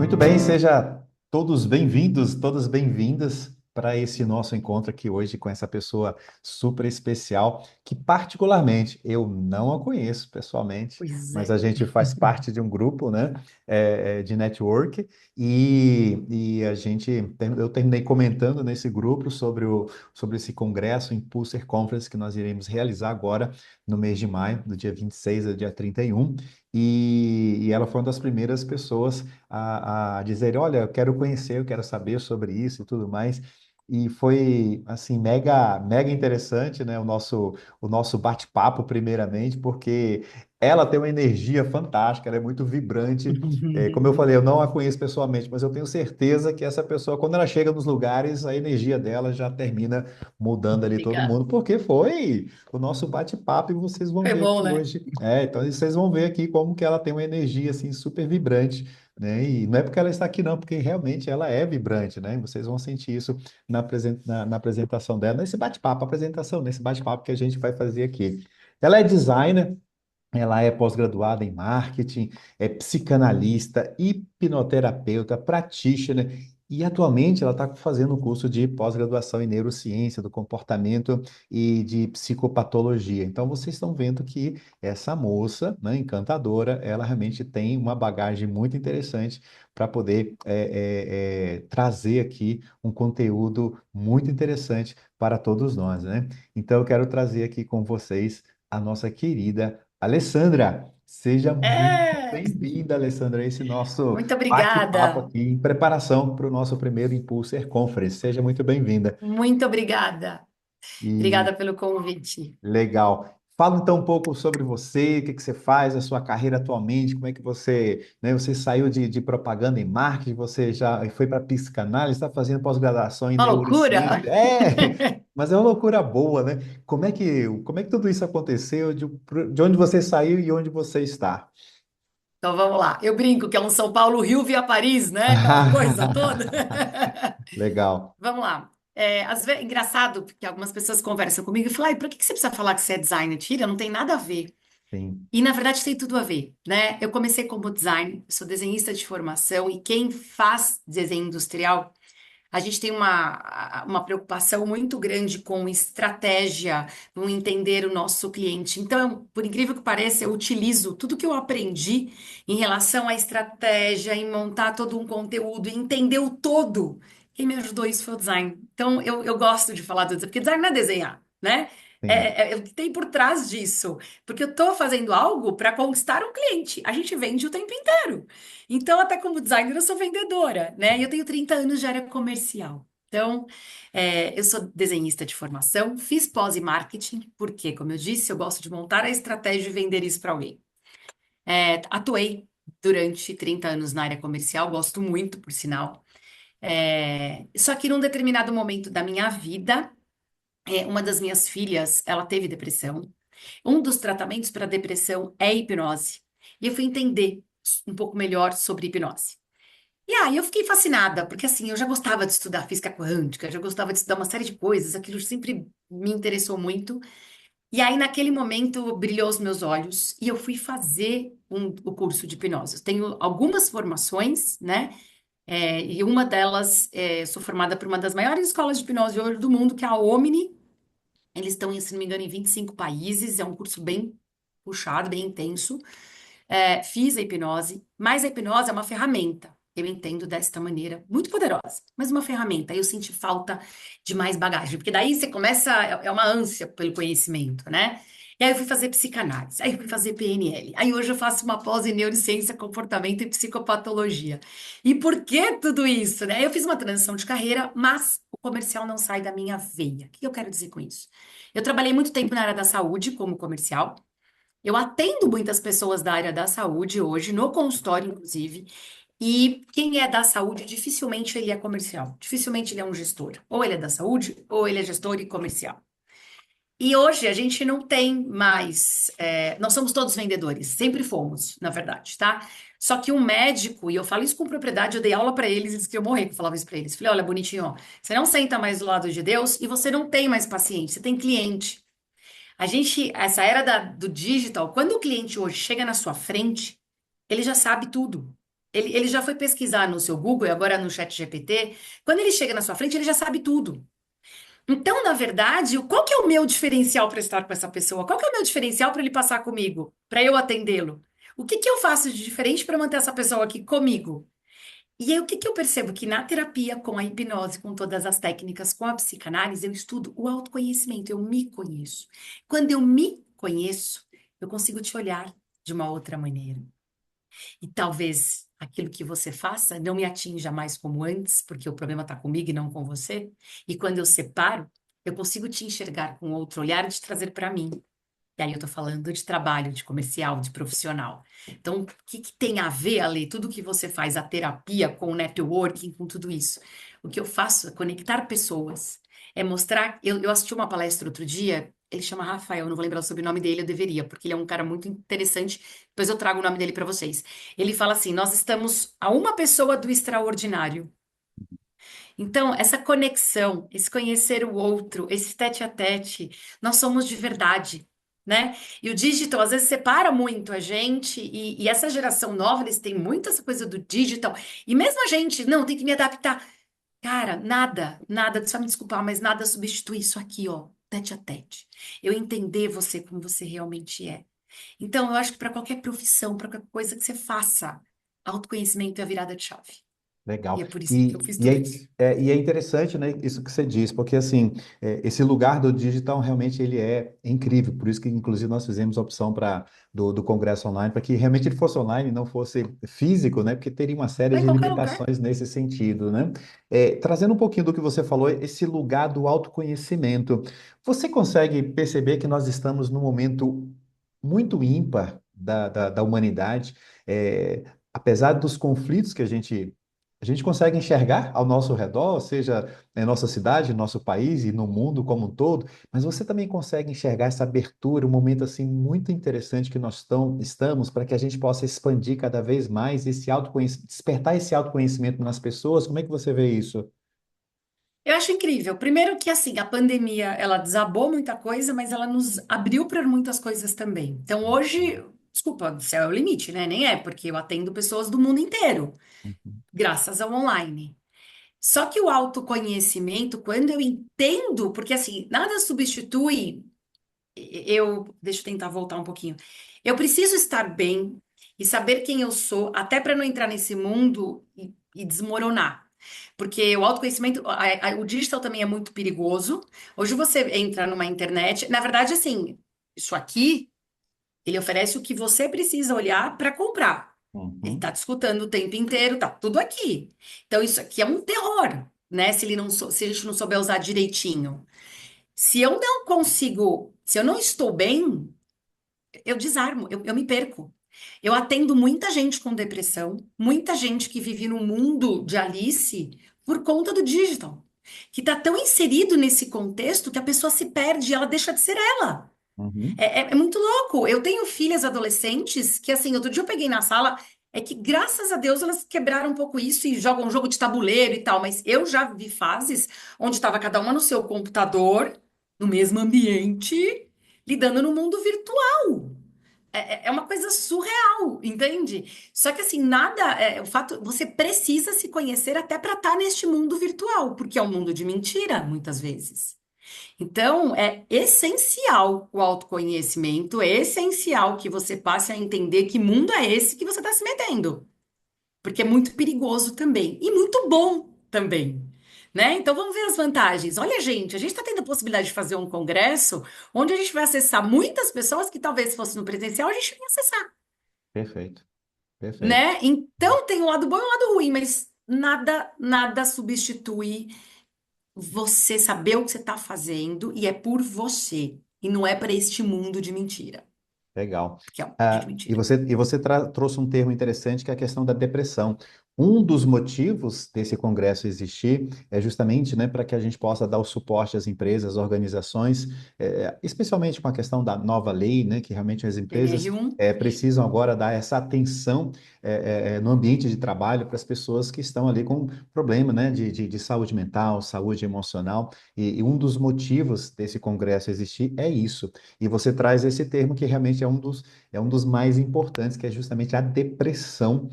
Muito bem, seja todos bem-vindos, todas bem-vindas para esse nosso encontro aqui hoje com essa pessoa super especial, que particularmente eu não a conheço pessoalmente, Pois mas é. a gente faz parte de um grupo, né, de network, e eu terminei comentando nesse grupo sobre esse congresso Impulser Conference que nós iremos realizar agora no mês de maio, do dia 26 ao dia 31, e ela foi uma das primeiras pessoas a dizer, olha, eu quero conhecer, eu quero saber sobre isso e tudo mais. E foi assim mega interessante, né, o nosso bate-papo primeiramente, porque ela tem uma energia fantástica, ela é muito vibrante. Como eu falei, eu não a conheço pessoalmente, mas eu tenho certeza que essa pessoa, quando ela chega nos lugares, a energia dela já termina mudando ali todo Obrigada. mundo, porque foi o nosso bate-papo e vocês vão Foi ver bom, aqui né? hoje. Então vocês vão ver aqui como que ela tem uma energia assim super vibrante, né? E não é porque ela está aqui, não, porque realmente ela é vibrante, né? E vocês vão sentir isso na apresentação dela, nesse bate-papo, apresentação, nesse bate-papo que a gente vai fazer aqui. Ela é designer, ela é pós-graduada em marketing, é psicanalista, hipnoterapeuta, practitioner e atualmente ela está fazendo um curso de pós-graduação em neurociência do comportamento e de psicopatologia. Então vocês estão vendo que essa moça, né, encantadora, ela realmente tem uma bagagem muito interessante para poder trazer aqui um conteúdo muito interessante para todos nós, né? Então eu quero trazer aqui com vocês a nossa querida Alessandra. Seja muito É, bem-vinda, Alessandra, a esse nosso muito bate-papo obrigada. aqui em preparação para o nosso primeiro Impulser Conference. Seja muito bem-vinda. Muito obrigada. E Obrigada pelo convite. legal. Fala então um pouco sobre você, o que que você faz, a sua carreira atualmente, como é que você, né, você saiu de propaganda em marketing, você já foi para psicanálise, está fazendo pós-graduação em Uma neurociência. loucura? Mas é uma loucura boa, né? Como é que tudo isso aconteceu, de onde você saiu e onde você está? Então vamos lá. Eu brinco que é um São Paulo, Rio via Paris, né? Aquela coisa toda. Legal. Vamos lá. Às vezes, engraçado, porque algumas pessoas conversam comigo e falam, ai, por que que você precisa falar que você é designer? Tira, não tem nada a ver. Sim. E na verdade tem tudo a ver, né? Eu comecei como design, eu sou desenhista de formação e quem faz desenho industrial, a gente tem uma preocupação muito grande com estratégia, com entender o nosso cliente. Então, por incrível que pareça, eu utilizo tudo que eu aprendi em relação à estratégia, em montar todo um conteúdo, em entender o todo. Quem me ajudou isso foi o design. Então, eu gosto de falar do design, porque design não é desenhar, né? Sim. É o que tem por trás disso. Porque eu estou fazendo algo para conquistar um cliente. A gente vende o tempo inteiro. Então, até como designer, eu sou vendedora, né? E eu tenho 30 anos de área comercial. Então, eu sou desenhista de formação, fiz pós em marketing, porque, como eu disse, eu gosto de montar a estratégia e vender isso para alguém. Atuei durante 30 anos na área comercial, gosto muito, por sinal. Só que num determinado momento da minha vida, uma das minhas filhas, ela teve depressão. Um dos tratamentos para depressão é hipnose. E eu fui entender um pouco melhor sobre hipnose. E aí eu fiquei fascinada, porque assim, eu já gostava de estudar física quântica, já gostava de estudar uma série de coisas, aquilo sempre me interessou muito. E aí, naquele momento, brilhou os meus olhos e eu fui fazer o curso de hipnose. Eu tenho algumas formações, né? E uma delas, sou formada por uma das maiores escolas de hipnose hoje do mundo, que é a Omni. Eles estão, se não me engano, em 25 países, é um curso bem puxado, bem intenso. Fiz a hipnose, mas a hipnose é uma ferramenta. Eu entendo desta maneira, muito poderosa, mas uma ferramenta. Aí eu senti falta de mais bagagem, porque daí você começa, é uma ânsia pelo conhecimento, né? E aí eu fui fazer psicanálise, aí eu fui fazer PNL. Aí hoje eu faço uma pós em neurociência, comportamento e psicopatologia. E por que tudo isso, né? Eu fiz uma transição de carreira, mas o comercial não sai da minha veia. O que eu quero dizer com isso? Eu trabalhei muito tempo na área da saúde como comercial. Eu atendo muitas pessoas da área da saúde hoje, no consultório, inclusive, e quem é da saúde, dificilmente ele é comercial, dificilmente ele é um gestor. Ou ele é da saúde, ou ele é gestor e comercial. E hoje a gente não tem mais, nós somos todos vendedores, sempre fomos, na verdade, tá? Só que um médico, e eu falo isso com propriedade, eu dei aula para eles, eles queriam morrer que eu falava isso para eles. Falei, olha, bonitinho, ó, você não senta mais do lado de Deus e você não tem mais paciente, você tem cliente. Essa era do digital, quando o cliente hoje chega na sua frente, ele já sabe tudo. Ele já foi pesquisar no seu Google e agora no chat GPT. Quando ele chega na sua frente, ele já sabe tudo. Então, na verdade, qual que é o meu diferencial para estar com essa pessoa? Qual que é o meu diferencial para ele passar comigo, para eu atendê-lo? O que que eu faço de diferente para manter essa pessoa aqui comigo? E aí, o que que eu percebo? Que na terapia, com a hipnose, com todas as técnicas, com a psicanálise, eu estudo o autoconhecimento, eu me conheço. Quando eu me conheço, eu consigo te olhar de uma outra maneira. E talvez aquilo que você faça não me atinja mais como antes, porque o problema está comigo e não com você. E quando eu separo, eu consigo te enxergar com outro olhar e te trazer para mim. E aí eu tô falando de trabalho, de comercial, de profissional. Então, o que que tem a ver, Ale, tudo que você faz, a terapia com o networking, com tudo isso? O que eu faço é conectar pessoas, é mostrar. Eu assisti uma palestra outro dia, ele chama Rafael, eu não vou lembrar sobre o sobrenome dele, eu deveria, porque ele é um cara muito interessante. Depois eu trago o nome dele para vocês. Ele fala assim: nós estamos a uma pessoa do extraordinário. Então, essa conexão, esse conhecer o outro, esse tete a tete, nós somos de verdade, né? E o digital às vezes separa muito a gente, e essa geração nova, eles têm muito essa coisa do digital, e mesmo a gente, não, tem que me adaptar. Cara, nada, só me desculpar, mas nada substitui isso aqui, ó, tete a tete. Eu entender você como você realmente é. Então, eu acho que para qualquer profissão, para qualquer coisa que você faça, autoconhecimento é a virada de chave. E Legal. é por isso que eu E, fiz e, tudo é, isso. e é interessante, né, isso que você diz, porque assim, esse lugar do digital realmente ele é incrível, por isso que inclusive nós fizemos a opção do congresso online, para que realmente ele fosse online e não fosse físico, né, porque teria uma série Tá em de qualquer lugar. limitações nesse sentido, né? Trazendo um pouquinho do que você falou, esse lugar do autoconhecimento, você consegue perceber que nós estamos num momento muito ímpar da humanidade, apesar dos conflitos que a gente consegue enxergar ao nosso redor, seja em nossa cidade, nosso país e no mundo como um todo, mas você também consegue enxergar essa abertura, um momento assim muito interessante que nós estamos para que a gente possa expandir cada vez mais esse autoconhecimento, despertar esse autoconhecimento nas pessoas. Como é que você vê isso? Eu acho incrível. Primeiro que assim, a pandemia, ela desabou muita coisa, mas ela nos abriu para muitas coisas também. Então hoje, desculpa, o céu é o limite, né? Nem é, porque eu atendo pessoas do mundo inteiro, Uhum, graças ao online. Só que o autoconhecimento, quando eu entendo, porque assim, nada substitui, deixa eu tentar voltar um pouquinho. Eu preciso estar bem e saber quem eu sou, até para não entrar nesse mundo e desmoronar. Porque o autoconhecimento, o digital também é muito perigoso. Hoje você entra numa internet, na verdade, assim, isso aqui, ele oferece o que você precisa olhar para comprar. Ele uhum, está te escutando o tempo inteiro, tá tudo aqui. Então, isso aqui é um terror, né? Se ele não, se a gente não souber usar direitinho. Se eu não consigo, se eu não estou bem, eu desarmo, eu me perco. Eu atendo muita gente com depressão, muita gente que vive no mundo de Alice por conta do digital, que está tão inserido nesse contexto que a pessoa se perde, ela deixa de ser ela. uhum, É muito louco. Eu tenho filhas adolescentes que, assim, outro dia eu peguei na sala, é que graças a Deus elas quebraram um pouco isso e jogam um jogo de tabuleiro e tal, mas eu já vi fases onde estava cada uma no seu computador, no mesmo ambiente, lidando no mundo virtual. É uma coisa surreal, entende? Só que assim, nada, o fato, você precisa se conhecer até para estar neste mundo virtual, porque é um mundo de mentira, muitas vezes. Então, é essencial o autoconhecimento, é essencial que você passe a entender que mundo é esse que você está se metendo, porque é muito perigoso também e muito bom também. Né? Então vamos ver as vantagens. Olha, gente, a gente está tendo a possibilidade de fazer um congresso onde a gente vai acessar muitas pessoas que talvez se fosse no presencial a gente não ia acessar, perfeito, perfeito. né? Então tem um lado bom e um lado ruim, mas nada substitui você saber o que você está fazendo e é por você. E não é para este mundo de mentira. Legal. Porque é um mundo de E mentira. você trouxe um termo interessante que é a questão da depressão. Um dos motivos desse congresso existir é justamente, né, para que a gente possa dar o suporte às empresas, organizações, especialmente com a questão da nova lei, né, que realmente as empresas NR1. precisam agora dar essa atenção no ambiente de trabalho para as pessoas que estão ali com problema, né, de saúde mental, saúde emocional. E um dos motivos desse congresso existir é isso. E você traz esse termo que realmente é um dos mais importantes, que é justamente a depressão,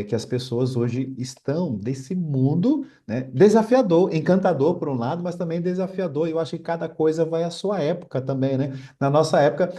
que as pessoas hoje estão desse mundo, né, desafiador, encantador por um lado, mas também desafiador. E eu acho que cada coisa vai à sua época também, né? Na nossa época,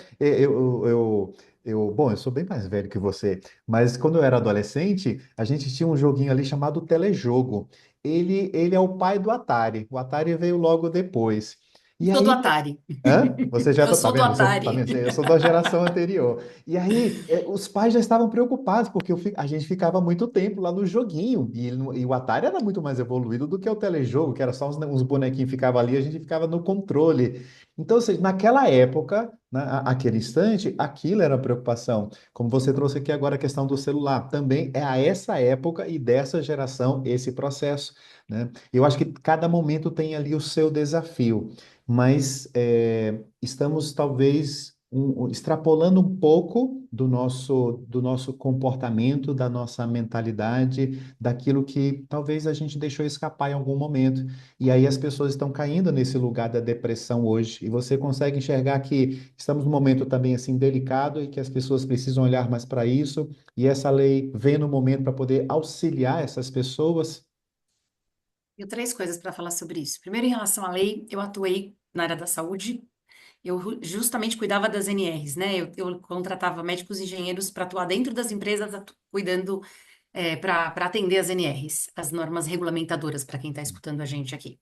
bom, eu sou bem mais velho que você, mas quando eu era adolescente, a gente tinha um joguinho ali chamado Telejogo. Ele é o pai do Atari. O Atari veio logo depois. E Sou do aí Atari. hã? Você já Eu tá sou do vendo? Tá Atari. vendo? Eu sou da geração anterior. E aí, os pais já estavam preocupados, porque a gente ficava muito tempo lá no joguinho. E o Atari era muito mais evoluído do que o telejogo, que era só uns bonequinhos que ficavam ali, a gente ficava no controle. Então, ou seja, naquela época, aquele instante, aquilo era preocupação. Como você trouxe aqui agora a questão do celular, também é a essa época e dessa geração esse processo, né? Eu acho que cada momento tem ali o seu desafio, mas estamos talvez extrapolando um pouco do nosso comportamento, da nossa mentalidade, daquilo que talvez a gente deixou escapar em algum momento. E aí as pessoas estão caindo nesse lugar da depressão hoje. E você consegue enxergar que estamos num momento também assim delicado e que as pessoas precisam olhar mais para isso. E essa lei vem no momento para poder auxiliar essas pessoas. Tenho três coisas para falar sobre isso. Primeiro, em relação à lei, eu atuei na área da saúde. Eu justamente cuidava das NRs, né? Eu contratava médicos e engenheiros para atuar dentro das empresas, cuidando, para atender as NRs, as normas regulamentadoras, para quem está escutando a gente aqui.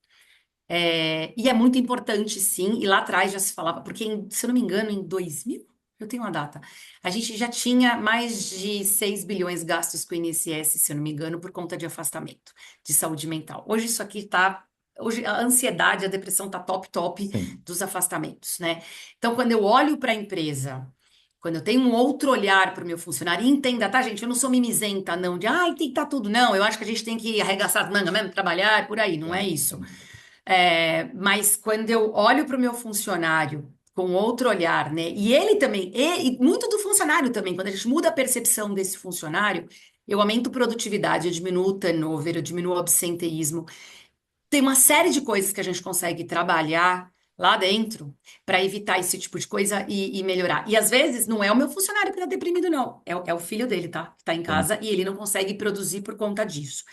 E é muito importante, sim, e lá atrás já se falava, porque, se eu não me engano, em 2000, eu tenho uma data, a gente já tinha mais de 6 bilhões gastos com o INSS, se eu não me engano, por conta de afastamento, de saúde mental. Hoje isso aqui está. Hoje a ansiedade, a depressão está top Sim, dos afastamentos, né? Então, quando eu olho para a empresa, quando eu tenho um outro olhar para o meu funcionário, e entenda, tá, gente? Eu não sou mimizenta, não, de ai, tem que estar tudo, não. Eu acho que a gente tem que arregaçar as mangas mesmo, trabalhar, por aí, não é sim, isso. sim. Mas quando eu olho para o meu funcionário com outro olhar, né? E ele também, e muito do funcionário também, quando a gente muda a percepção desse funcionário, eu aumento produtividade, eu diminuo o turnover, eu diminuo o absenteísmo. Tem uma série de coisas que a gente consegue trabalhar lá dentro para evitar esse tipo de coisa e melhorar. E às vezes não é o meu funcionário que está deprimido, não. É o filho dele, tá? Que está em Sim. casa e ele não consegue produzir por conta disso.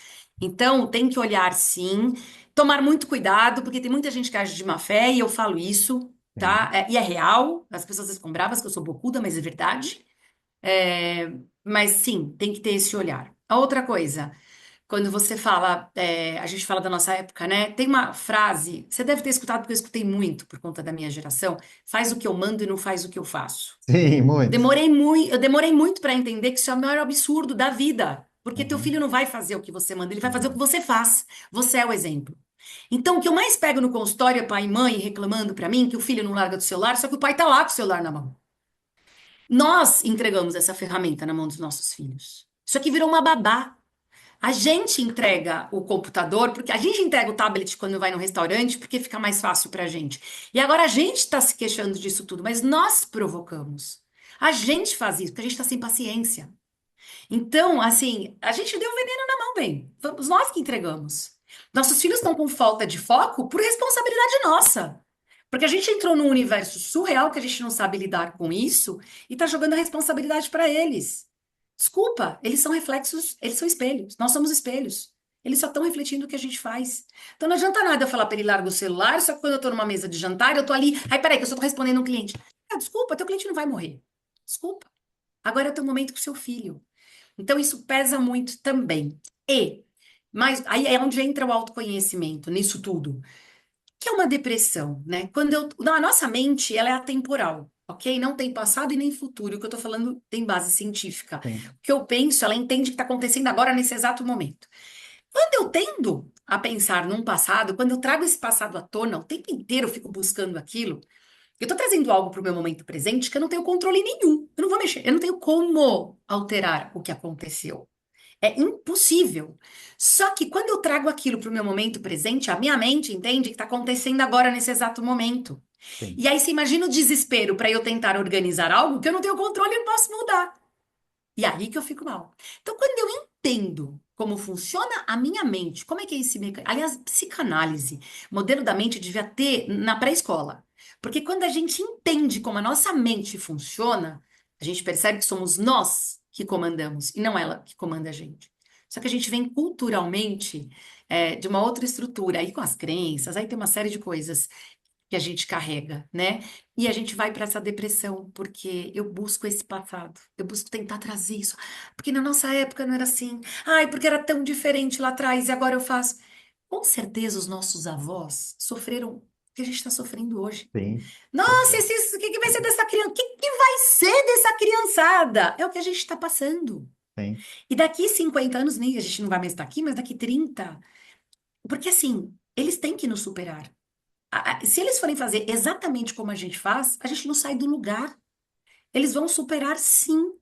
Então, tem que olhar sim, tomar muito cuidado, porque tem muita gente que age de má fé e eu falo isso, tá? Sim. E é real, as pessoas ficam bravas que eu sou bocuda, mas é verdade. Mas sim, tem que ter esse olhar. A outra coisa. Quando você fala, a gente fala da nossa época, né? Tem uma frase, você deve ter escutado, porque eu escutei muito por conta da minha geração: faz o que eu mando e não faz o que eu faço. Sim, muito. Eu demorei muito para entender que isso é o maior absurdo da vida. Porque teu filho Uhum. não vai fazer o que você manda, ele vai fazer o que Exato. você faz. Você é o exemplo. Então, o que eu mais pego no consultório é pai e mãe reclamando para mim que o filho não larga do celular, só que o pai tá lá com o celular na mão. Nós entregamos essa ferramenta na mão dos nossos filhos. Isso aqui virou uma babá. A gente entrega o computador, porque a gente entrega o tablet quando vai no restaurante, porque fica mais fácil para a gente. E agora a gente está se queixando disso tudo, mas nós provocamos. A gente faz isso, porque a gente está sem paciência. Então, assim, a gente deu veneno na mão, bem. Fomos nós que entregamos. Nossos filhos estão com falta de foco por responsabilidade nossa. Porque a gente entrou num universo surreal que a gente não sabe lidar com isso e está jogando a responsabilidade para eles. Desculpa, eles são reflexos, eles são espelhos. Nós somos espelhos. Eles só estão refletindo o que a gente faz. Então não adianta nada eu falar para ele larga o celular, só que quando eu estou numa mesa de jantar, eu estou ali. Ai, peraí, que eu só estou respondendo um cliente. Ah, desculpa, teu cliente não vai morrer. Desculpa. Agora é o teu momento com seu filho. Então, isso pesa muito também. Mas aí é onde entra o autoconhecimento nisso tudo, que é uma depressão, né? Não, a nossa mente, ela é atemporal, ok? Não tem passado e nem futuro. O que eu tô falando tem base científica. Sim. O que eu penso, ela entende que está acontecendo agora, nesse exato momento. Quando eu tendo a pensar num passado, quando eu trago esse passado à tona, o tempo inteiro eu fico buscando aquilo, eu tô trazendo algo para o meu momento presente que eu não tenho controle nenhum. Eu não vou mexer, eu não tenho como alterar o que aconteceu. É impossível. Só que quando eu trago aquilo para o meu momento presente, a minha mente entende que está acontecendo agora nesse exato momento. Sim, E aí você imagina o desespero para eu tentar organizar algo que eu não tenho controle e não posso mudar. E aí que eu fico mal. Então, quando eu entendo como funciona a minha mente, como é que é esse mecanismo? Aliás, psicanálise, modelo da mente devia ter na pré-escola. Porque quando a gente entende como a nossa mente funciona, a gente percebe que somos nós que comandamos e não ela que comanda a gente. Só que a gente vem culturalmente de uma outra estrutura, aí com as crenças, aí tem uma série de coisas que a gente carrega, né? E a gente vai para essa depressão, porque eu busco esse passado, eu busco tentar trazer isso, porque na nossa época não era assim, ai, porque era tão diferente lá atrás e agora eu faço. Com certeza os nossos avós sofreram o que a gente está sofrendo hoje. sim, Nossa, certeza. o que que vai ser dessa criança? O que que vai ser dessa criançada? É o que a gente está passando. Sim, E daqui 50 anos, nem a gente não vai mais estar aqui, mas daqui 30, porque assim, eles têm que nos superar. Se eles forem fazer exatamente como a gente faz, a gente não sai do lugar. Eles vão superar sim.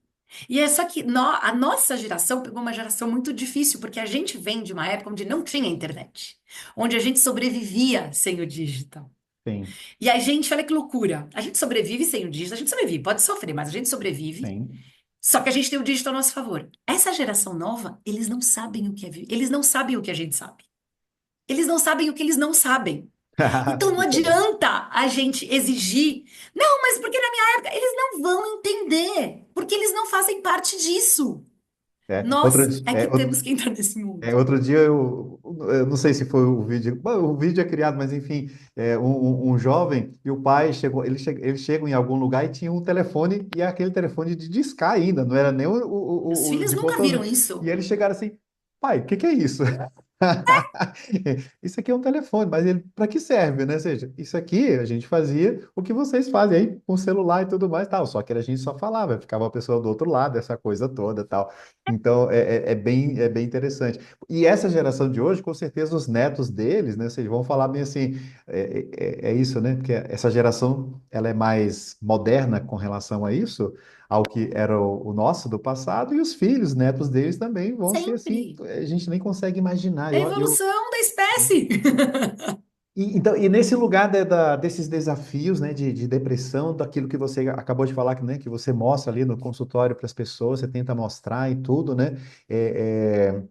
E é só que a nossa geração pegou uma geração muito difícil, porque a gente vem de uma época onde não tinha internet, onde a gente sobrevivia sem o digital. sim, E a gente, olha que loucura, a gente sobrevive sem o digital, a gente sobrevive, pode sofrer, mas a gente sobrevive, sim. só que a gente tem o digital a nosso favor. Essa geração nova, eles não sabem o que é viver, eles não sabem o que a gente sabe. Eles não sabem o que eles não sabem. Então não Isso é bom. adianta a gente exigir. Não, mas porque na minha época eles não vão entender, porque eles não fazem parte disso. É, Nós é que temos que entrar nesse mundo. outro dia eu não sei se foi o vídeo, bom, o vídeo é criado, mas enfim, um jovem e o pai chegou, eles chegam em algum lugar e tinha um telefone e é aquele telefone de discar ainda, não era nem Os o filhos de nunca botão. viram E isso. eles chegaram assim, pai, o que que é isso? Isso aqui é um telefone, mas ele para que serve, né? Ou seja, isso aqui a gente fazia o que vocês fazem aí com o celular e tudo mais, tal. Só que a gente só falava, ficava a pessoa do outro lado, essa coisa toda, tal. Então é bem interessante. E essa geração de hoje, com certeza, os netos deles, né? Vocês vão falar bem assim, é isso, né? Porque essa geração ela é mais moderna com relação a isso ao que era o nosso do passado, e os filhos, netos deles também vão ser assim, Sempre. a gente nem consegue imaginar. É a evolução da espécie. Então, e nesse lugar desses desafios, né, de depressão, daquilo que você acabou de falar, que você mostra ali no consultório para as pessoas, você tenta mostrar e tudo, né? É,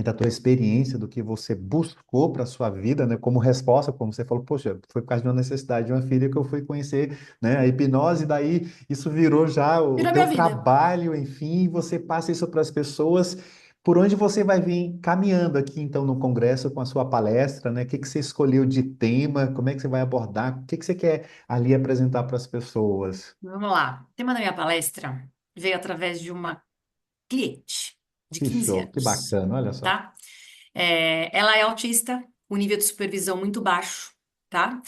da tua experiência, do que você buscou para a sua vida, né, como resposta, como você falou, poxa, foi por causa de uma necessidade de uma filha que eu fui conhecer, né, a hipnose, daí isso virou já o Virou teu minha vida. trabalho, enfim, você passa isso para as pessoas, por onde você vai vir caminhando aqui, então, no congresso com a sua palestra, né, o que que você escolheu de tema, como é que você vai abordar, o que que você quer ali apresentar para as pessoas? Vamos lá. O tema da minha palestra veio através de uma cliente de Que 15 show, que anos, bacana, olha só. tá? Ela é autista, o nível de supervisão muito baixo, tá?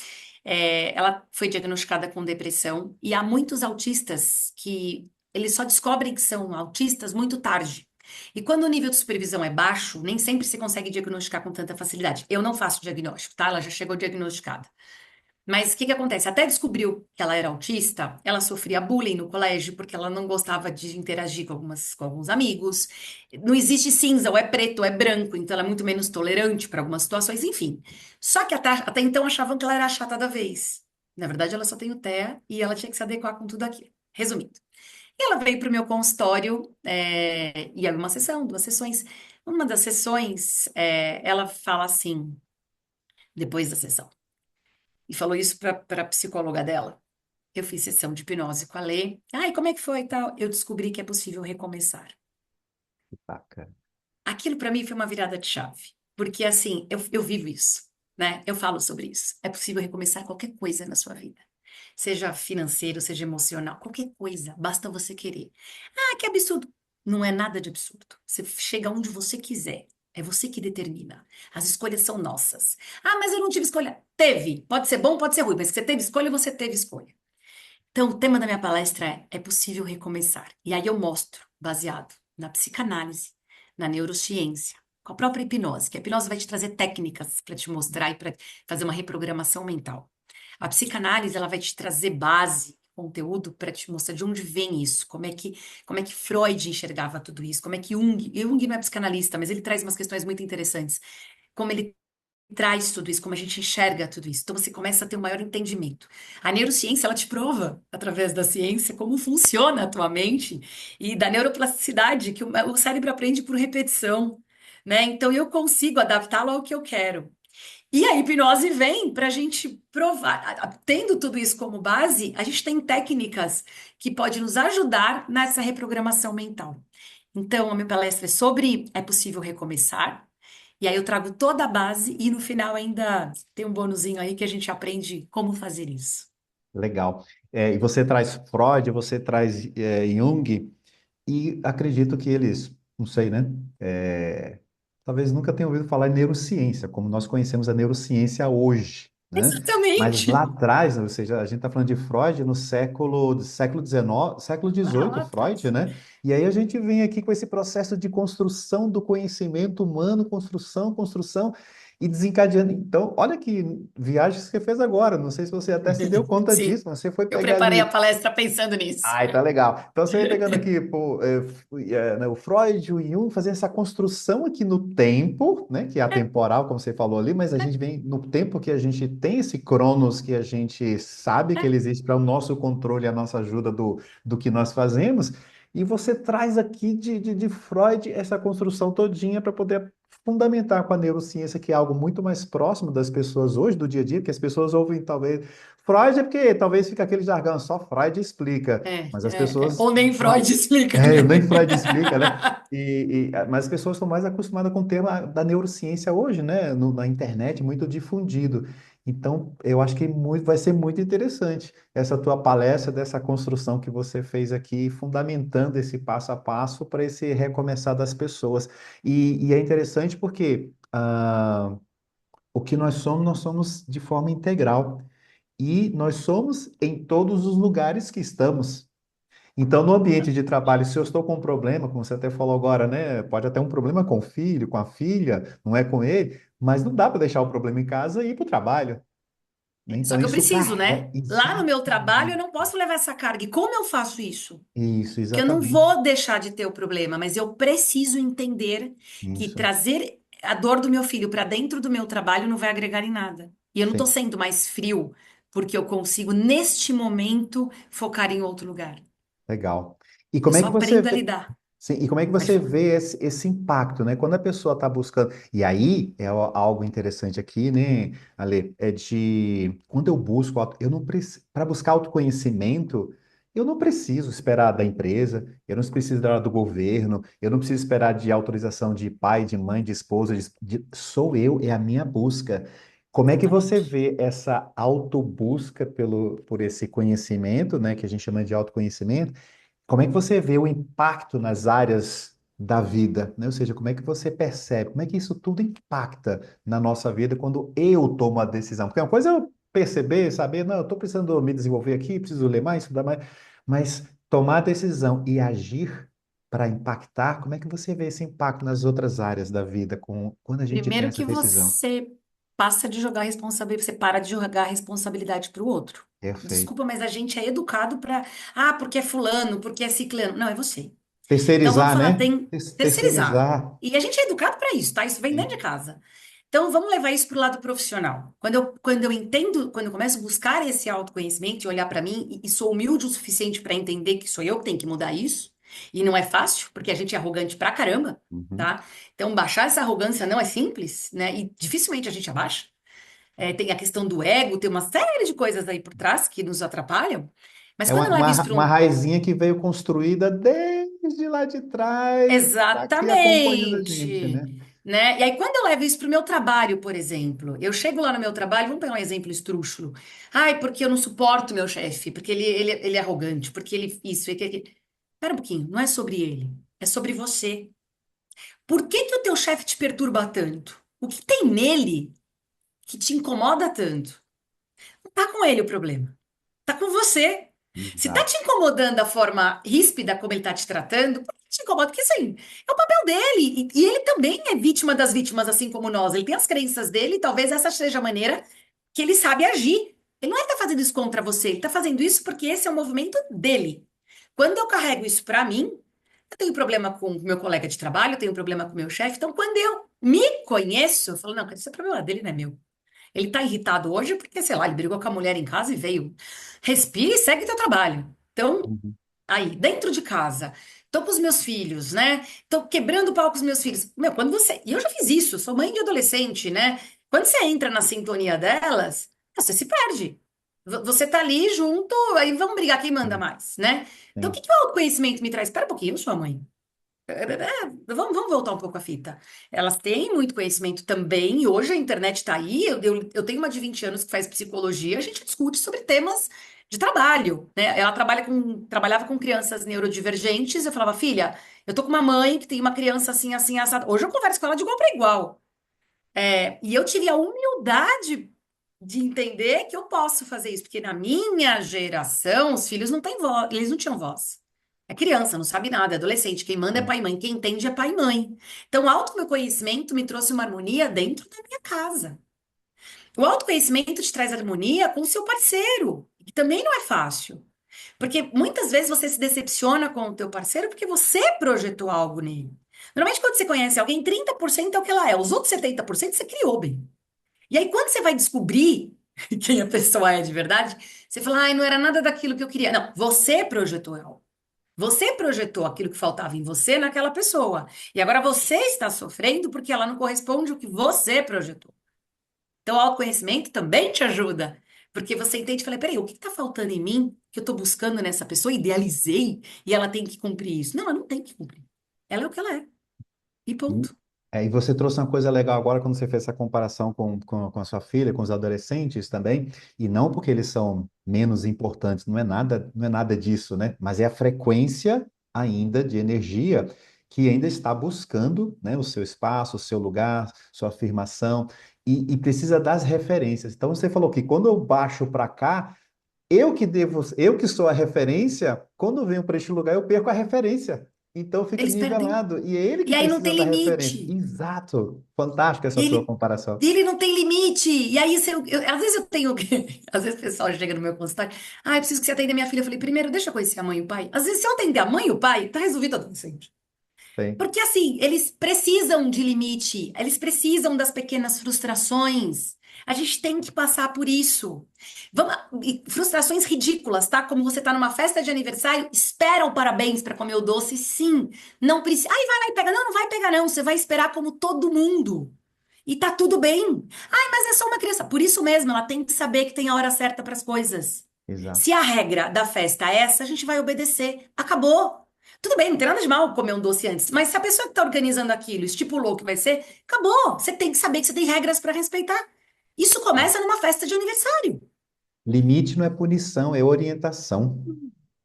Ela foi diagnosticada com depressão e há muitos autistas que eles só descobrem que são autistas muito tarde. E quando o nível de supervisão é baixo, nem sempre se consegue diagnosticar com tanta facilidade. Eu não faço diagnóstico, tá? Ela já chegou diagnosticada. Mas o que que acontece? Até descobriu que ela era autista, ela sofria bullying no colégio porque ela não gostava de interagir com alguns amigos. Não existe cinza, ou é preto, ou é branco, então ela é muito menos tolerante para algumas situações, enfim. Só que até então achavam que ela era a chata da vez. Na verdade, ela só tem o TEA e ela tinha que se adequar com tudo aquilo. Resumindo. E ela veio para o meu consultório, e era uma sessão, duas sessões. Uma das sessões, ela fala assim, depois da sessão. E falou isso para a psicóloga dela. Eu fiz sessão de hipnose com a Lê. Ai, como é que foi e tal? Eu descobri que é possível recomeçar. Bacana. Aquilo para mim foi uma virada de chave. Porque assim, eu vivo isso, né? Eu falo sobre isso. É possível recomeçar qualquer coisa na sua vida. Seja financeiro, seja emocional, qualquer coisa. Basta você querer. Ah, que absurdo. Não é nada de absurdo. Você chega onde você quiser. É você que determina. As escolhas são nossas. Ah, mas eu não tive escolha. Teve. Pode ser bom, pode ser ruim, mas se você teve escolha, você teve escolha. Então, o tema da minha palestra é possível recomeçar. E aí eu mostro, baseado na psicanálise, na neurociência, com a própria hipnose, que a hipnose vai te trazer técnicas para te mostrar e para fazer uma reprogramação mental. A psicanálise, ela vai te trazer base, conteúdo para te mostrar de onde vem isso, como é que Freud enxergava tudo isso, como é que Jung não é psicanalista, mas ele traz umas questões muito interessantes, como ele traz tudo isso, como a gente enxerga tudo isso. Então você começa a ter um maior entendimento. A neurociência, ela te prova, através da ciência, como funciona a tua mente e da neuroplasticidade, que o cérebro aprende por repetição, né? Então eu consigo adaptá-lo ao que eu quero. E a hipnose vem para a gente provar, tendo tudo isso como base, a gente tem técnicas que podem nos ajudar nessa reprogramação mental. Então, a minha palestra é sobre é possível recomeçar, e aí eu trago toda a base e no final ainda tem um bonuzinho aí que a gente aprende como fazer isso. Legal. E você traz Freud, você traz Jung, e acredito que eles, não sei, né? Talvez nunca tenham ouvido falar em neurociência, como nós conhecemos a neurociência hoje, né? Mas lá Exatamente. atrás, ou seja, a gente está falando de Freud no século XIX, século Lá XVIII, Freud, atrás. né? E aí a gente vem aqui com esse processo de construção do conhecimento humano, construção, construção e desencadeando. Então, olha que viagem que você fez agora. Não sei se você até se deu conta disso, Sim, mas você foi eu pegar preparei a ali. palestra pensando nisso. Ai, tá legal. Então você vai pegando aqui pô, né, o Freud, o Jung, fazendo essa construção aqui no tempo, né, que é atemporal, como você falou ali, mas a gente vem no tempo que a gente tem esse Cronos, que a gente sabe que ele existe para o nosso controle, a nossa ajuda do que nós fazemos, e você traz aqui de Freud essa construção todinha para poder fundamentar com a neurociência, que é algo muito mais próximo das pessoas hoje, do dia a dia, que as pessoas ouvem talvez Freud é porque talvez fica aquele jargão, só Freud explica, mas as pessoas. Ou nem Freud explica, Nem né? Freud explica, né? Mas as pessoas estão mais acostumadas com o tema da neurociência hoje, né? Na internet, muito difundido. Então, eu acho que vai ser muito interessante essa tua palestra, dessa construção que você fez aqui, fundamentando esse passo a passo para esse recomeçar das pessoas. E é interessante porque o que nós somos de forma integral. E nós somos em todos os lugares que estamos. Então, no ambiente de trabalho, se eu estou com um problema, como você até falou agora, né? Pode até um problema com o filho, com a filha, não é com ele, mas não dá para deixar o problema em casa e ir para o trabalho, né? Só Então, que eu isso preciso, carrega. né? Lá no meu trabalho eu Exatamente. não posso levar essa carga. E como eu faço isso? Isso, Porque eu não exatamente. vou deixar de ter o problema, mas eu preciso entender que Isso. trazer a dor do meu filho para dentro do meu trabalho não vai agregar em nada. E eu não estou Sim, sendo mais frio, porque eu consigo, neste momento, focar em outro lugar. legal. E Eu como é só que você aprendo a vê. lidar. Sim, e como é que Pode você falar. vê esse impacto, né? Quando a pessoa está buscando. E aí é algo interessante aqui, né, Ale? É de quando eu busco, eu não preciso, para buscar autoconhecimento, eu não preciso esperar da empresa, eu não preciso esperar do governo, eu não preciso esperar de autorização de pai, de mãe, de esposa, sou eu, é a minha busca. Como é que você Exatamente. vê essa autobusca por esse conhecimento, né, que a gente chama de autoconhecimento? Como é que você vê o impacto nas áreas da vida, né? Ou seja, como é que você percebe, como é que isso tudo impacta na nossa vida quando eu tomo a decisão? Porque uma coisa é eu perceber, saber, não, eu estou precisando me desenvolver aqui, preciso ler mais, estudar mais, mas tomar a decisão e agir para impactar, como é que você vê esse impacto nas outras áreas da vida quando a gente tem Primeiro essa que decisão? você passa de jogar responsabilidade, você para de jogar a responsabilidade para o outro. Perfeito. Desculpa, mas a gente é educado para, porque é fulano, porque é ciclano. Não, é você. Então vamos Terceirizar, falar, né? tem terceirizar. Terceirizar. E a gente é educado para isso, tá? Isso vem dentro de casa. Então vamos levar isso para o lado profissional. Quando eu entendo, quando eu começo a buscar esse autoconhecimento e olhar para mim e sou humilde o suficiente para entender que sou eu que tenho que mudar isso, e não é fácil, porque a gente é arrogante pra caramba, Uhum. tá? Então baixar essa arrogância não é simples, né? E dificilmente a gente abaixa. Tem a questão do ego, tem uma série de coisas aí por trás que nos atrapalham. Mas É quando eu levo isso para uma um raizinha que veio construída desde lá de trás, tá aqui acompanhando a gente, exatamente, né? né? E aí, quando eu levo isso para o meu trabalho, por exemplo, eu chego lá no meu trabalho, vamos pegar um exemplo esdrúxulo. Ai, porque eu não suporto meu chefe, porque ele é arrogante, porque ele isso, ele aquilo. Espera um pouquinho, não é sobre ele, é sobre você. Por que que o teu chefe te perturba tanto? O que tem nele que te incomoda tanto? Não tá com ele o problema, tá com você. Se tá te Exato. incomodando a forma ríspida como ele tá te tratando, por que te incomoda? Porque assim, é o papel dele. E ele também é vítima das vítimas, assim como nós. Ele tem as crenças dele, e talvez essa seja a maneira que ele sabe agir. Ele não é que tá fazendo isso contra você, ele tá fazendo isso porque esse é o movimento dele. Quando eu carrego isso pra mim, eu tenho problema com o meu colega de trabalho, eu tenho problema com o meu chefe. Então, quando eu me conheço, eu falo, não, esse é problema dele, não é meu. Ele tá irritado hoje porque, sei lá, ele brigou com a mulher em casa e veio. Respira e segue teu trabalho. Então, Uhum. aí, dentro de casa, tô com os meus filhos, né? Tô quebrando o pau com os meus filhos. Meu, quando você. E eu já fiz isso, sou mãe de adolescente, né? Quando você entra na sintonia delas, você se perde. Você tá ali junto, aí vamos brigar quem manda Sim, mais, né? Então, o sim. que que o autoconhecimento me traz? Espera um pouquinho, eu sou a mãe. Vamos voltar um pouco à fita. Elas têm muito conhecimento também, e hoje a internet está aí. Eu tenho uma de 20 anos que faz psicologia, a gente discute sobre temas de trabalho, né? Ela trabalhava com crianças neurodivergentes. Eu falava, filha, eu tô com uma mãe que tem uma criança assim, assim, assada. Hoje eu converso com ela de igual para igual. E eu tive a humildade de entender que eu posso fazer isso, porque na minha geração, os filhos não têm voz, eles não tinham voz. É criança, não sabe nada, é adolescente. Quem manda é Sim. pai e mãe, quem entende é pai e mãe. Então, o autoconhecimento me trouxe uma harmonia dentro da minha casa. O autoconhecimento te traz harmonia com o seu parceiro, que também não é fácil. Porque muitas vezes você se decepciona com o teu parceiro porque você projetou algo nele. Normalmente, quando você conhece alguém, 30% é o que ela é, os outros 70% você criou bem. E aí, quando você vai descobrir quem a pessoa é de verdade, você fala, ai, não era nada daquilo que eu queria. Não, você projetou algo. Você projetou aquilo que faltava em você naquela pessoa. E agora você está sofrendo porque ela não corresponde ao que você projetou. Então, o autoconhecimento também te ajuda. Porque você entende e fala, peraí, o que está faltando em mim que eu estou buscando nessa pessoa? Idealizei e ela tem que cumprir isso. Não, ela não tem que cumprir. Ela é o que ela é. E E, ponto. e você trouxe uma coisa legal agora quando você fez essa comparação com a sua filha, com os adolescentes também, e não porque eles são menos importantes, não é nada disso, né? Mas é a frequência ainda de energia que ainda está buscando, né, o seu espaço, o seu lugar, sua afirmação, e precisa das referências. Então você falou que quando eu baixo para cá, eu que sou a referência, quando eu venho para este lugar, eu perco a referência. Então fica Eles perdem. nivelado. E é ele que E aí não precisa tem da referência. limite. Exato. Fantástica essa sua Ele, comparação. ele não tem limite. E aí, se às vezes eu tenho. Às vezes o pessoal chega no meu consultório. Ah, eu preciso que você atenda minha filha. Eu falei, primeiro, deixa eu conhecer a mãe e o pai. Às vezes, se eu atender a mãe e o pai, tá resolvido o adolescente. Sim. Porque assim, eles precisam de limite, eles precisam das pequenas frustrações. A gente tem que passar por isso. E frustrações ridículas, tá? Como você tá numa festa de aniversário, espera o parabéns para comer o doce, sim. Não precisa. Ai, vai lá e pega. Não, não vai pegar, não. Você vai esperar como todo mundo. E tá tudo bem. Ai, mas é só uma criança. Por isso mesmo, ela tem que saber que tem a hora certa para as coisas. Se Exato. a regra da festa é essa, a gente vai obedecer. Acabou. Tudo bem, não tem nada de mal comer um doce antes, mas se a pessoa que está organizando aquilo estipulou que vai ser, acabou. Você tem que saber que você tem regras para respeitar. Isso começa numa festa de aniversário. Limite não é punição, é orientação, né?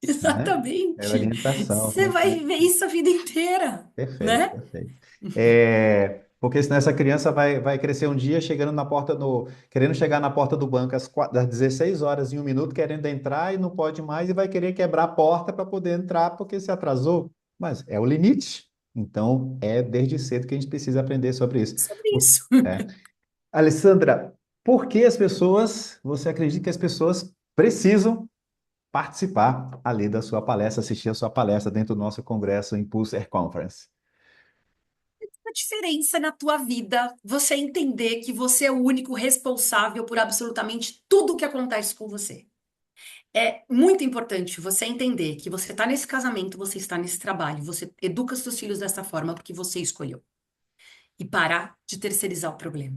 É Exatamente. orientação. Você vai viver isso a vida inteira, Perfeito, né? perfeito. Porque senão essa criança vai crescer um dia chegando na porta querendo chegar na porta do banco às 16 horas em um minuto, querendo entrar e não pode mais e vai querer quebrar a porta para poder entrar porque se atrasou. Mas é o limite. Então, é desde cedo que a gente precisa aprender sobre isso. Sobre isso. É. Alessandra, por que você acredita que as pessoas precisam participar ali da sua palestra, assistir a sua palestra dentro do nosso congresso Impulse Conference? A diferença na tua vida, você entender que você é o único responsável por absolutamente tudo que acontece com você. É muito importante você entender que você está nesse casamento, você está nesse trabalho, você educa seus filhos dessa forma porque você escolheu. E parar de terceirizar o problema.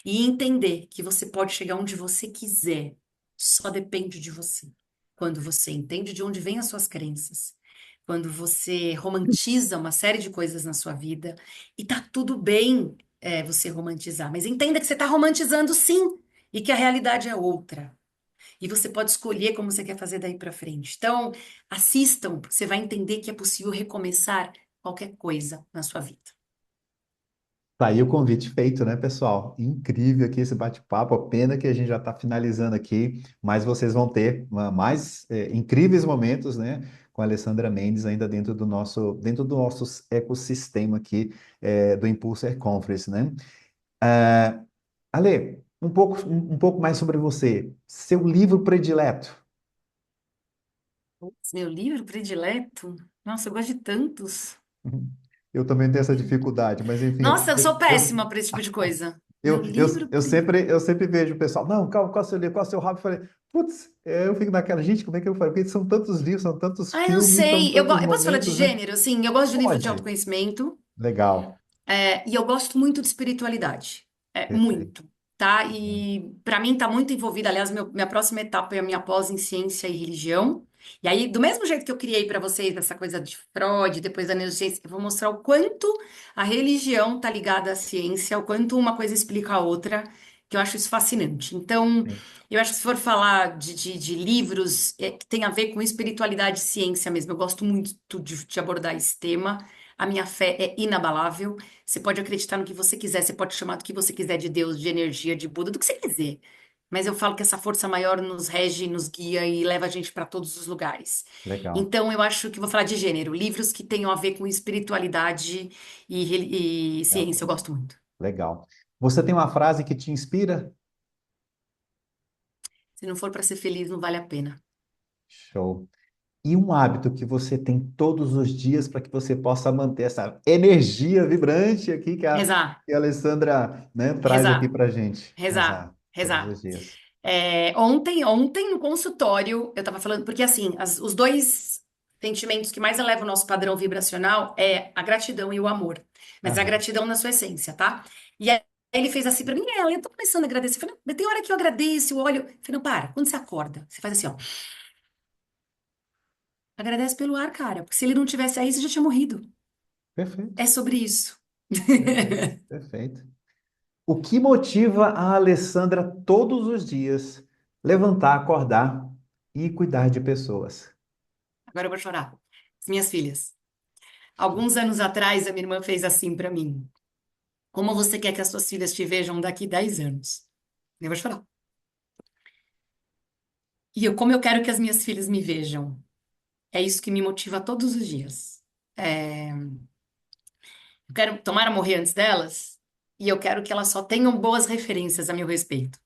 E entender que você pode chegar onde você quiser, só depende de você. Quando você entende de onde vêm as suas crenças, quando você romantiza uma série de coisas na sua vida, e tá tudo bem, você romantizar, mas entenda que você está romantizando sim, e que a realidade é outra. E você pode escolher como você quer fazer daí para frente. Então, assistam, porque você vai entender que é possível recomeçar qualquer coisa na sua vida. Tá aí o convite feito, né, pessoal? Incrível aqui esse bate-papo. Pena que a gente já está finalizando aqui, mas vocês vão ter mais incríveis momentos, né, com a Alessandra Mendes ainda dentro do nosso ecossistema aqui do Impulser Conference, né? Ale, um pouco mais sobre você. Seu livro predileto. Meu livro predileto? Nossa, eu gosto de tantos. Uhum. Eu também tenho essa dificuldade, mas enfim, Nossa, eu sou péssima para esse tipo de coisa. Meu livro eu sempre vejo o pessoal, não, qual é o seu livro, qual é o seu hobby? Eu falei, putz, eu fico naquela, gente, como é que eu falei? Porque são tantos livros, são tantos Ah, eu filmes, são sei. tantos Eu posso falar de momentos, né? gênero? Assim, eu gosto de livro de Pode. autoconhecimento. Legal. E eu gosto muito de espiritualidade. Perfeito. Muito, tá? E para mim tá muito envolvida, aliás, minha próxima etapa é a minha pós em ciência e religião. E aí, do mesmo jeito que eu criei para vocês essa coisa de Freud, depois da neurociência, eu vou mostrar o quanto a religião tá ligada à ciência, o quanto uma coisa explica a outra, que eu acho isso fascinante. Então, Sim, eu acho que se for falar de livros que tem a ver com espiritualidade e ciência mesmo, eu gosto muito de abordar esse tema. A minha fé é inabalável. Você pode acreditar no que você quiser, você pode chamar do que você quiser de Deus, de energia, de Buda, do que você quiser. Mas eu falo que essa força maior nos rege, nos guia e leva a gente para todos os lugares. legal, Então, eu acho que vou falar de gênero, livros que tenham a ver com espiritualidade e ciência, eu gosto muito. legal. Você tem uma frase que te inspira? Se não for para ser feliz, não vale a pena. Show. E um hábito que você tem todos os dias para que você possa manter essa energia vibrante aqui Rezar, que a Alessandra, né, traz aqui rezar, para gente. rezar, Exato, todos os rezar. dias. Ontem no consultório, eu tava falando, porque assim, os dois sentimentos que mais elevam o nosso padrão vibracional é a gratidão e o amor. Mas a Aham, gratidão na sua essência, tá? E aí ele fez assim pra mim, eu tô começando a agradecer. Eu falei, mas tem hora que eu agradeço, eu olho. Eu falei, não, para, quando você acorda, você faz assim, ó. Agradece pelo ar, cara, porque se ele não tivesse aí, você já tinha morrido. perfeito, É sobre isso. perfeito, perfeito. O que motiva a Alessandra todos os dias levantar, acordar e cuidar de pessoas? Agora eu vou chorar. As minhas filhas. Alguns anos atrás, a minha irmã fez assim pra mim. Como você quer que as suas filhas te vejam daqui 10 anos? Eu vou chorar. Como eu quero que as minhas filhas me vejam. É isso que me motiva todos os dias. Eu quero tomara morrer antes delas e eu quero que elas só tenham boas referências a meu respeito.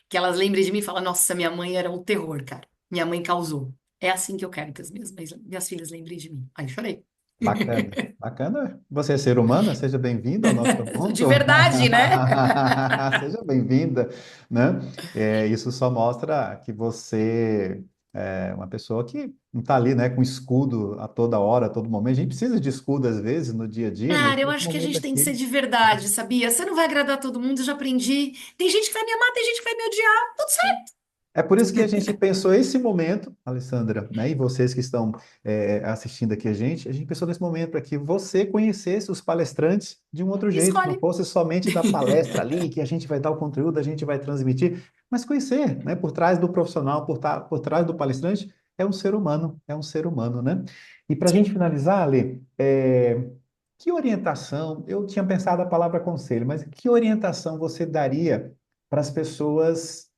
Que elas lembrem de mim e falem, nossa, minha mãe era um terror, cara. Minha mãe causou. É assim que eu quero que minhas filhas lembrem de mim. Aí chorei. Bacana, bacana. Você é ser humana, seja bem-vindo ao nosso De mundo. verdade, né? Seja bem-vinda, né? Isso só mostra que você é uma pessoa que não está ali, né, com escudo a toda hora, a todo momento. A gente precisa de escudo às vezes no dia a dia, mas Cara, eu nesse acho que a momento gente tem que ser aqui. de verdade, sabia? Você não vai agradar todo mundo, eu já aprendi. Tem gente que vai me amar, tem gente que vai me odiar. Tudo certo. É por isso que a gente pensou esse momento, Alessandra, né, e vocês que estão assistindo aqui a gente pensou nesse momento para que você conhecesse os palestrantes de um outro jeito, que não Escolhe. fosse somente da palestra ali, que a gente vai dar o conteúdo, a gente vai transmitir, mas conhecer, né, por trás do profissional, por trás do palestrante, é um ser humano, né? E para a gente finalizar, Ale, que orientação, eu tinha pensado a palavra conselho, mas que orientação você daria para as pessoas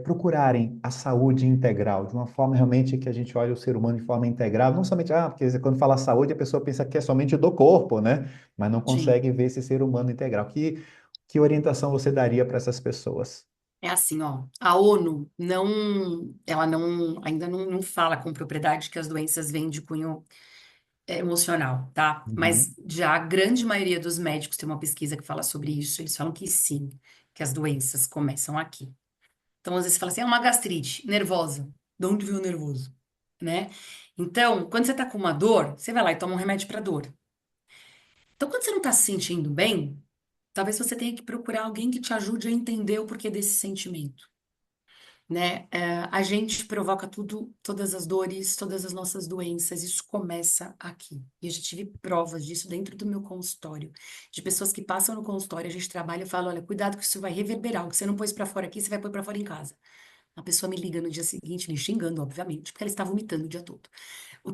procurarem a saúde integral, de uma forma realmente que a gente olha o ser humano de forma integral, não somente, porque quando fala saúde, a pessoa pensa que é somente do corpo, né? Mas não Sim. consegue ver esse ser humano integral. Que orientação você daria para essas pessoas? É assim, ó, a ONU ela ainda não fala com propriedade que as doenças vêm de cunho emocional, tá? Uhum. Mas já a grande maioria dos médicos tem uma pesquisa que fala sobre isso, eles falam que sim, que as doenças começam aqui. Então, às vezes você fala assim, é uma gastrite nervosa. De onde veio o nervoso? Né? Então, quando você tá com uma dor, você vai lá e toma um remédio pra dor. Então, quando você não tá se sentindo bem, talvez você tenha que procurar alguém que te ajude a entender o porquê desse sentimento. Né? A gente provoca tudo, todas as dores, todas as nossas doenças, isso começa aqui. E eu já tive provas disso dentro do meu consultório, de pessoas que passam no consultório, a gente trabalha e fala, olha, cuidado que isso vai reverberar, o que você não pôs pra fora aqui, você vai pôr pra fora em casa. A pessoa me liga no dia seguinte, me xingando, obviamente, porque ela está vomitando o dia todo. O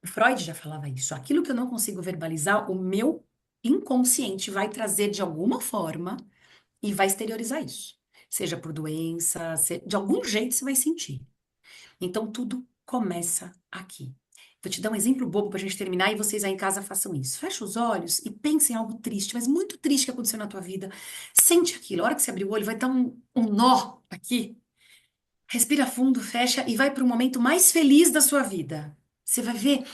Freud já falava isso, aquilo que eu não consigo verbalizar, o meu inconsciente vai trazer de alguma forma e vai exteriorizar isso. Seja por doença, de algum jeito você vai sentir. Então tudo começa aqui. Vou te dar um exemplo bobo pra gente terminar e vocês aí em casa façam isso. Fecha os olhos e pense em algo triste, mas muito triste que aconteceu na tua vida. Sente aquilo. A hora que você abrir o olho, vai estar um nó aqui. Respira fundo, fecha e vai para o momento mais feliz da sua vida. Você vai ver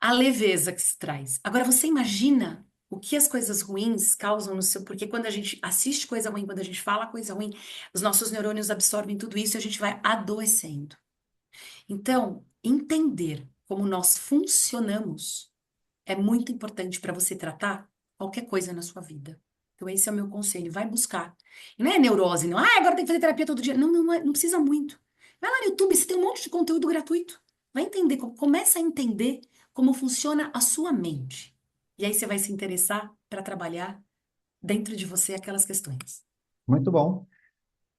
a leveza que se traz. Agora, você imagina o que as coisas ruins causam no seu. Porque quando a gente assiste coisa ruim, quando a gente fala coisa ruim, os nossos neurônios absorvem tudo isso e a gente vai adoecendo. Então, entender como nós funcionamos é muito importante para você tratar qualquer coisa na sua vida. Então, esse é o meu conselho. Vai buscar. E não é neurose, não. Ah, agora tem que fazer terapia todo dia. Não, não, não precisa muito. Vai lá no YouTube, você tem um monte de conteúdo gratuito. Vai entender, começa a entender como funciona a sua mente. E aí você vai se interessar para trabalhar dentro de você aquelas questões. Muito bom.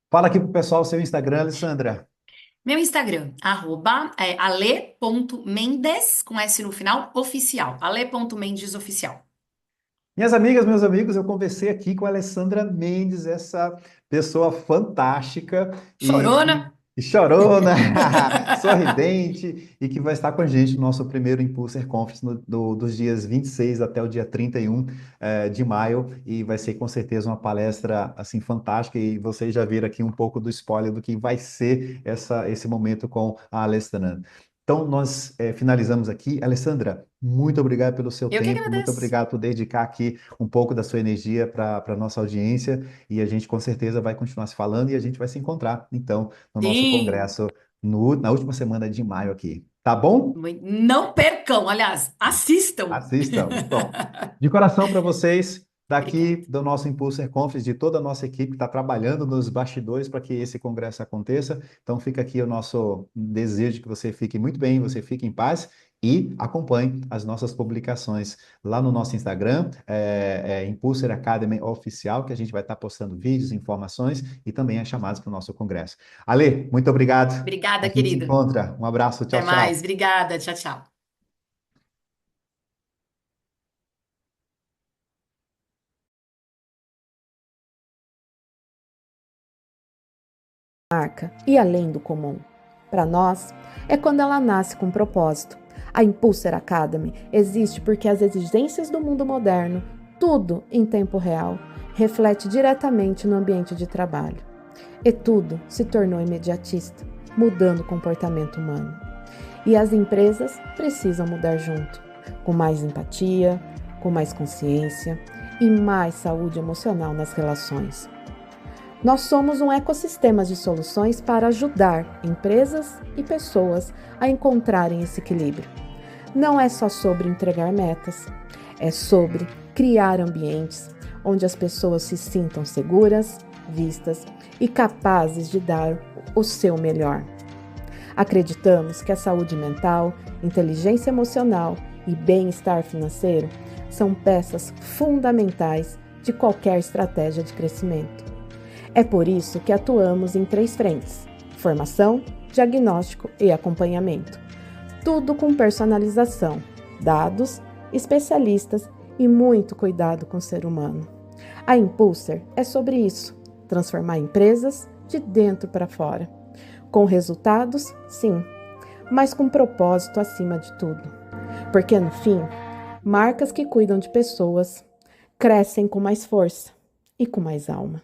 Fala aqui pro pessoal o seu Instagram, Alessandra. Meu Instagram, ale.mendes, com S no final, oficial. Ale.mendes oficial. Minhas amigas, meus amigos, eu conversei aqui com a Alessandra Mendes, essa pessoa fantástica Chorona? e chorona, sorridente, e que vai estar com a gente no nosso primeiro Impulser Conference dos dias 26 até o dia 31 de maio, e vai ser com certeza uma palestra assim fantástica, e vocês já viram aqui um pouco do spoiler do que vai ser esse momento com a Alessandra. Então, nós finalizamos aqui. Alessandra, muito obrigado pelo seu Eu que tempo, muito agradeço. obrigado por dedicar aqui um pouco da sua energia para a nossa audiência, e a gente com certeza vai continuar se falando e a gente vai se encontrar, então, no nosso Sim. congresso na última semana de maio aqui. Tá bom? Não percam, aliás, assistam. Assista, muito bom. De coração para vocês, Obrigada. daqui do nosso Impulser Conference, de toda a nossa equipe que está trabalhando nos bastidores para que esse congresso aconteça. Então fica aqui o nosso desejo que você fique muito bem, você fique em paz e acompanhe as nossas publicações lá no nosso Instagram, Impulser Academy Oficial, que a gente vai estar postando vídeos, informações e também as chamadas para o nosso congresso. Ale, muito obrigado. A Obrigada, gente se querido. encontra. Um abraço, Até tchau, mais. tchau. Obrigada. Tchau, tchau. Marca e além do comum. Para nós, é quando ela nasce com propósito. A Impulser Academy existe porque as exigências do mundo moderno, tudo em tempo real, reflete diretamente no ambiente de trabalho. E tudo se tornou imediatista, mudando o comportamento humano. E as empresas precisam mudar junto, com mais empatia, com mais consciência e mais saúde emocional nas relações. Nós somos um ecossistema de soluções para ajudar empresas e pessoas a encontrarem esse equilíbrio. Não é só sobre entregar metas, é sobre criar ambientes onde as pessoas se sintam seguras, vistas e capazes de dar o seu melhor. Acreditamos que a saúde mental, inteligência emocional e bem-estar financeiro são peças fundamentais de qualquer estratégia de crescimento. É por isso que atuamos em 3 frentes: formação, diagnóstico e acompanhamento. Tudo com personalização, dados, especialistas e muito cuidado com o ser humano. A Impulser é sobre isso: transformar empresas de dentro para fora. Com resultados, sim, mas com propósito acima de tudo. Porque no fim, marcas que cuidam de pessoas crescem com mais força e com mais alma.